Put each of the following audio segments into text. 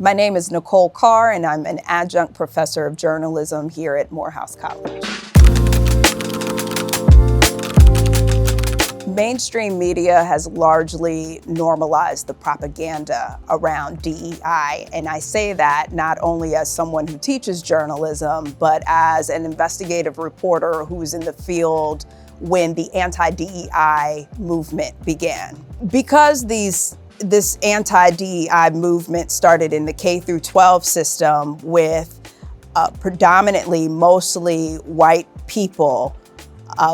My name is Nicole Carr, and I'm an adjunct professor of journalism here at Morehouse College. Mainstream media has largely normalized the propaganda around DEI, and I say that not only as someone who teaches journalism, but as an investigative reporter who's in the field when the anti-DEI movement began. Because this anti-DEI movement started in the K through 12 system with predominantly mostly white people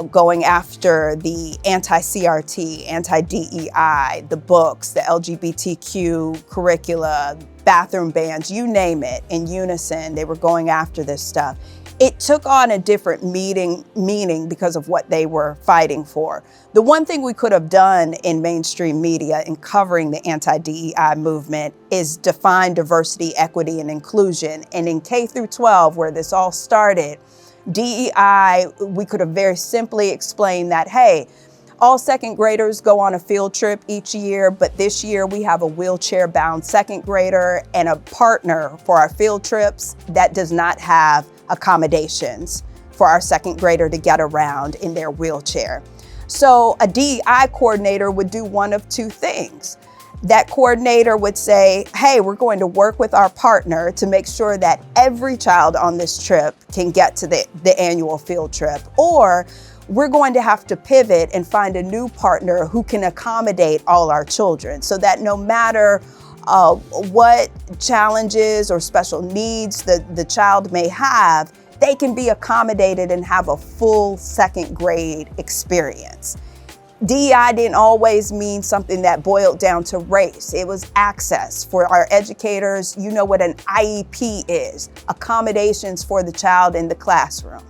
going after the anti-CRT, anti-DEI, the books, the LGBTQ curricula, bathroom bans, you name it, in unison, they were going after this stuff. It took on a different meaning because of what they were fighting for. The one thing we could have done in mainstream media in covering the anti-DEI movement is define diversity, equity, and inclusion. And in K through 12, where this all started, DEI, we could have very simply explained that, hey, all second graders go on a field trip each year, but this year we have a wheelchair-bound second grader and a partner for our field trips that does not have accommodations for our second grader to get around in their wheelchair. So a DEI coordinator would do one of two things. That coordinator would say, hey, we're going to work with our partner to make sure that every child on this trip can get to the annual field trip. Or we're going to have to pivot and find a new partner who can accommodate all our children so that no matter what challenges or special needs the child may have, they can be accommodated and have a full second grade experience. DEI didn't always mean something that boiled down to race. It was access. For our educators, you know what an IEP is, accommodations for the child in the classroom,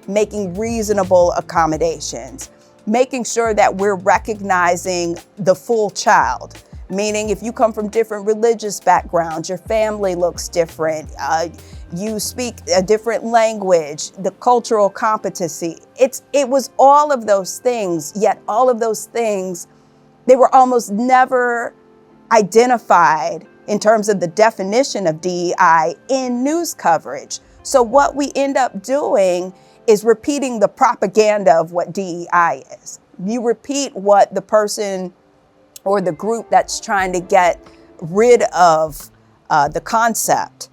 making reasonable accommodations, making sure that we're recognizing the full child. Meaning if you come from different religious backgrounds, your family looks different, you speak a different language, the cultural competency. It was all of those things, yet all of those things, they were almost never identified in terms of the definition of DEI in news coverage. So what we end up doing is repeating the propaganda of what DEI is. You repeat what the person or the group that's trying to get rid of the concept.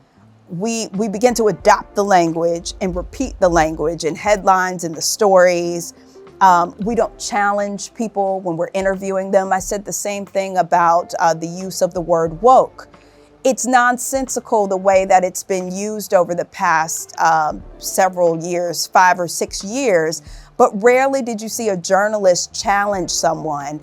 We begin to adopt the language and repeat the language in headlines and the stories. We don't challenge people when we're interviewing them. I said the same thing about the use of the word woke. It's nonsensical the way that it's been used over the past several years, 5 or 6 years, but rarely did you see a journalist challenge someone,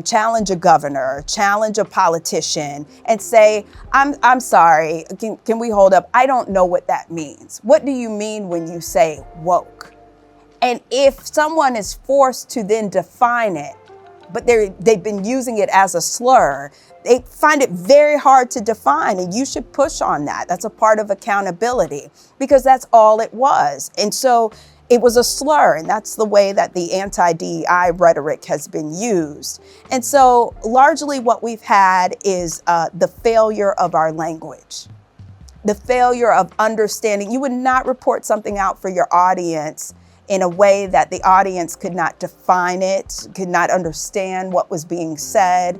challenge a governor, challenge a politician, and say, I'm sorry, can we hold up? I don't know what that means. What do you mean when you say woke? And if someone is forced to then define it, but they've been using it as a slur, they find it very hard to define, and you should push on that. That's a part of accountability, because that's all it was. And so it was a slur, and that's the way that the anti-DEI rhetoric has been used. And so largely what we've had is the failure of our language, the failure of understanding. You would not report something out for your audience in a way that the audience could not define it, could not understand what was being said.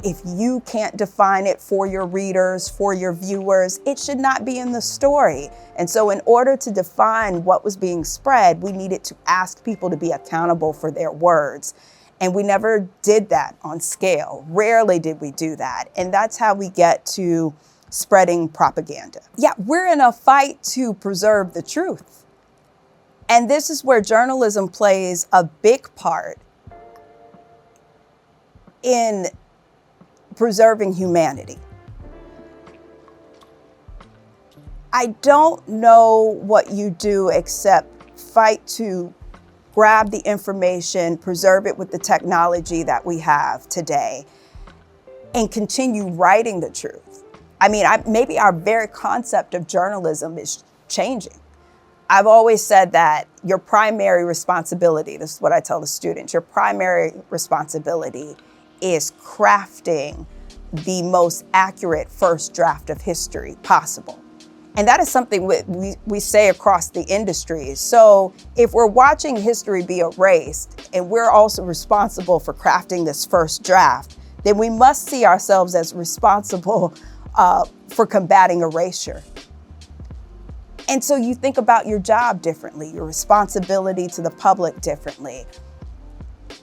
If you can't define it for your readers, for your viewers, it should not be in the story. And so in order to define what was being spread, we needed to ask people to be accountable for their words. And we never did that on scale. Rarely did we do that. And that's how we get to spreading propaganda. Yeah, we're in a fight to preserve the truth. And this is where journalism plays a big part in preserving humanity. I don't know what you do except fight to grab the information, preserve it with the technology that we have today, and continue writing the truth. I mean, maybe our very concept of journalism is changing. I've always said that your primary responsibility, this is what I tell the students, your primary responsibility is crafting the most accurate first draft of history possible. And that is something we say across the industry. So if we're watching history be erased and we're also responsible for crafting this first draft, then we must see ourselves as responsible for combating erasure. And so you think about your job differently, your responsibility to the public differently.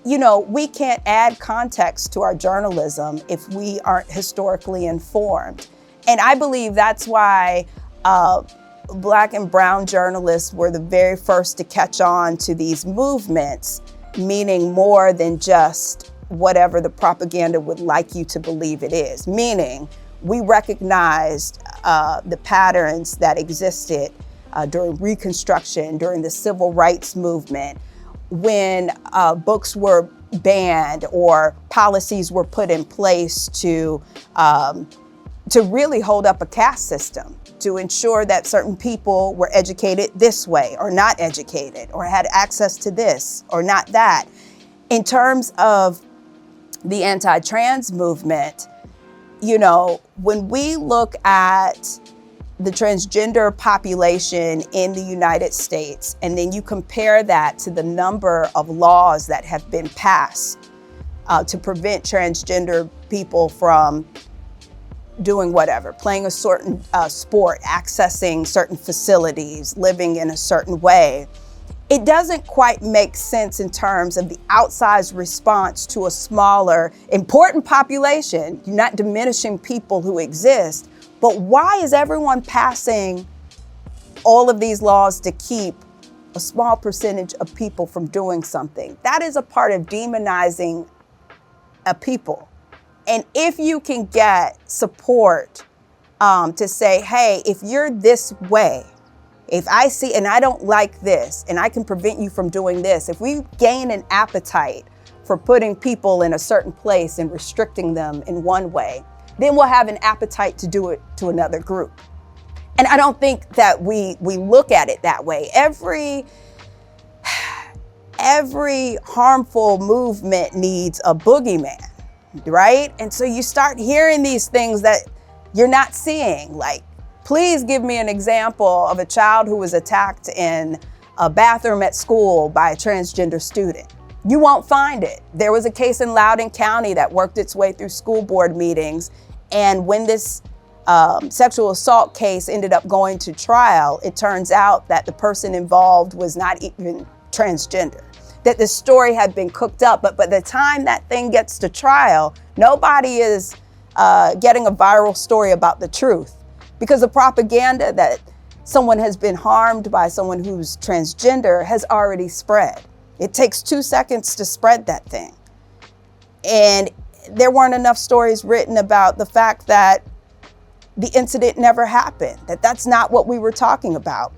You know, we can't add context to our journalism if we aren't historically informed. And I believe that's why Black and brown journalists were the very first to catch on to these movements, meaning more than just whatever the propaganda would like you to believe it is. Meaning, we recognized the patterns that existed during Reconstruction, during the Civil Rights Movement, when books were banned or policies were put in place to really hold up a caste system, to ensure that certain people were educated this way or not educated, or had access to this or not that. In terms of the anti-trans movement, you know, when we look at the transgender population in the United States, and then you compare that to the number of laws that have been passed to prevent transgender people from doing whatever, playing a certain sport, accessing certain facilities, living in a certain way, it doesn't quite make sense in terms of the outsized response to a smaller, important population. You're not diminishing people who exist, but why is everyone passing all of these laws to keep a small percentage of people from doing something? That is a part of demonizing a people. And if you can get support to say, hey, if you're this way, if I see and I don't like this and I can prevent you from doing this, if we gain an appetite for putting people in a certain place and restricting them in one way, then we'll have an appetite to do it to another group. And I don't think that we look at it that way. Every harmful movement needs a boogeyman, right? And so you start hearing these things that you're not seeing, like, please give me an example of a child who was attacked in a bathroom at school by a transgender student. You won't find it. There was a case in Loudoun County that worked its way through school board meetings. And when this sexual assault case ended up going to trial, it turns out that the person involved was not even transgender, that the story had been cooked up. But by the time that thing gets to trial, nobody is getting a viral story about the truth, because the propaganda that someone has been harmed by someone who's transgender has already spread. It takes 2 seconds to spread that thing. And there weren't enough stories written about the fact that the incident never happened, that that's not what we were talking about.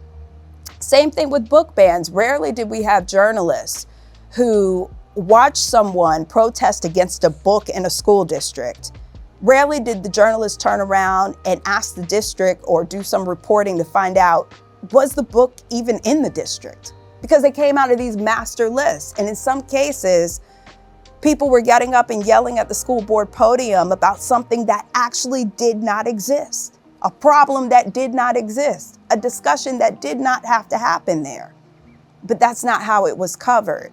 Same thing with book bans. Rarely did we have journalists who watched someone protest against a book in a school district. Rarely did the journalist turn around and ask the district or do some reporting to find out, was the book even in the district? Because they came out of these master lists. And in some cases, people were getting up and yelling at the school board podium about something that actually did not exist, a problem that did not exist, a discussion that did not have to happen there. But that's not how it was covered.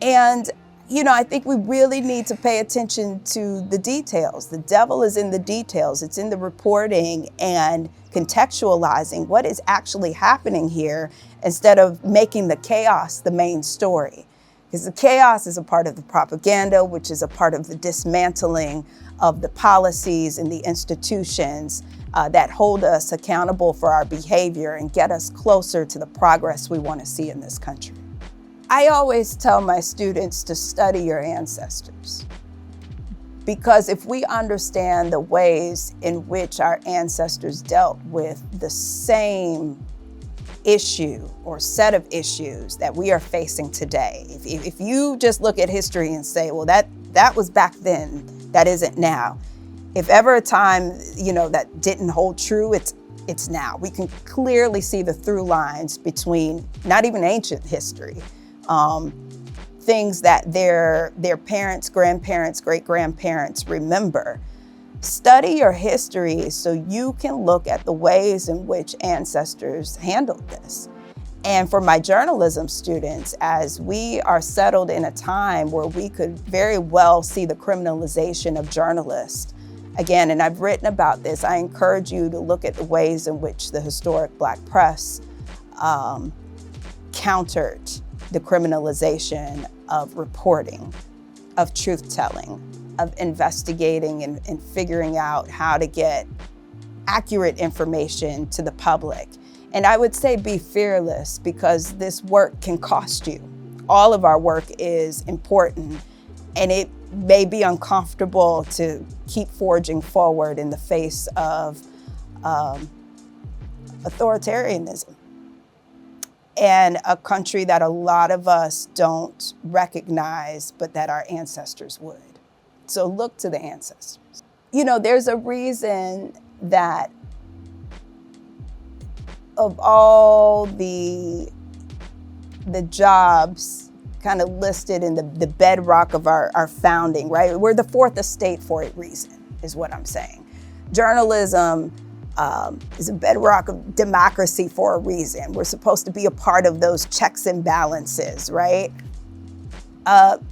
And you know, I think we really need to pay attention to the details. The devil is in the details. It's in the reporting and contextualizing what is actually happening here instead of making the chaos the main story. Because the chaos is a part of the propaganda, which is a part of the dismantling of the policies and the institutions that hold us accountable for our behavior and get us closer to the progress we want to see in this country. I always tell my students to study your ancestors, because if we understand the ways in which our ancestors dealt with the same issue or set of issues that we are facing today, if you just look at history and say, well, that was back then, that isn't now. If ever a time, you know, that didn't hold true, it's now. We can clearly see the through lines between not even ancient history, things that their parents, grandparents, great-grandparents remember. Study your history so you can look at the ways in which ancestors handled this. And for my journalism students, as we are settled in a time where we could very well see the criminalization of journalists, again, and I've written about this, I encourage you to look at the ways in which the historic Black press countered the criminalization of reporting, of truth-telling, of investigating and figuring out how to get accurate information to the public. And I would say be fearless, because this work can cost you. All of our work is important, and it may be uncomfortable to keep forging forward in the face of authoritarianism and a country that a lot of us don't recognize, but that our ancestors would. So look to the ancestors. You know, there's a reason that of all the jobs kind of listed in the bedrock of our founding, right? We're the fourth estate for a reason, is what I'm saying. Journalism is a bedrock of democracy for a reason. We're supposed to be a part of those checks and balances, right?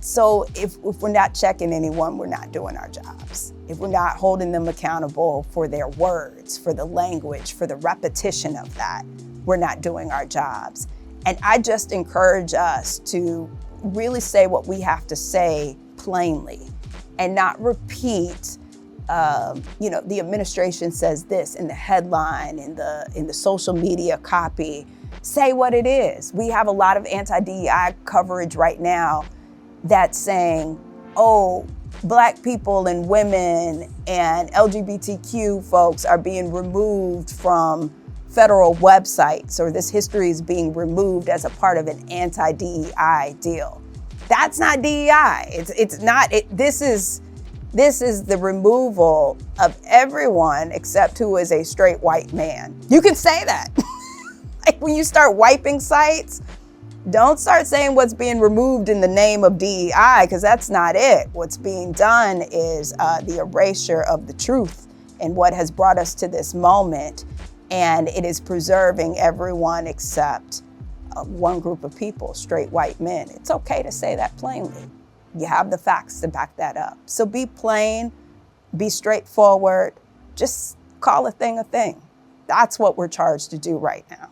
So if we're not checking anyone, we're not doing our jobs. If we're not holding them accountable for their words, for the language, for the repetition of that, we're not doing our jobs. And I just encourage us to really say what we have to say plainly and not repeat, you know, the administration says this in the headline, in the social media copy. Say what it is. We have a lot of anti-DEI coverage right now that's saying, oh, Black people and women and LGBTQ folks are being removed from federal websites, or this history is being removed as a part of an anti-DEI deal. That's not DEI. It's not. This is the removal of everyone except who is a straight white man. You can say that. Like when you start wiping sites, don't start saying what's being removed in the name of DEI, because that's not it. What's being done is the erasure of the truth and what has brought us to this moment. And it is preserving everyone except one group of people, straight white men. It's okay to say that plainly. You have the facts to back that up. So be plain, be straightforward, just call a thing a thing. That's what we're charged to do right now.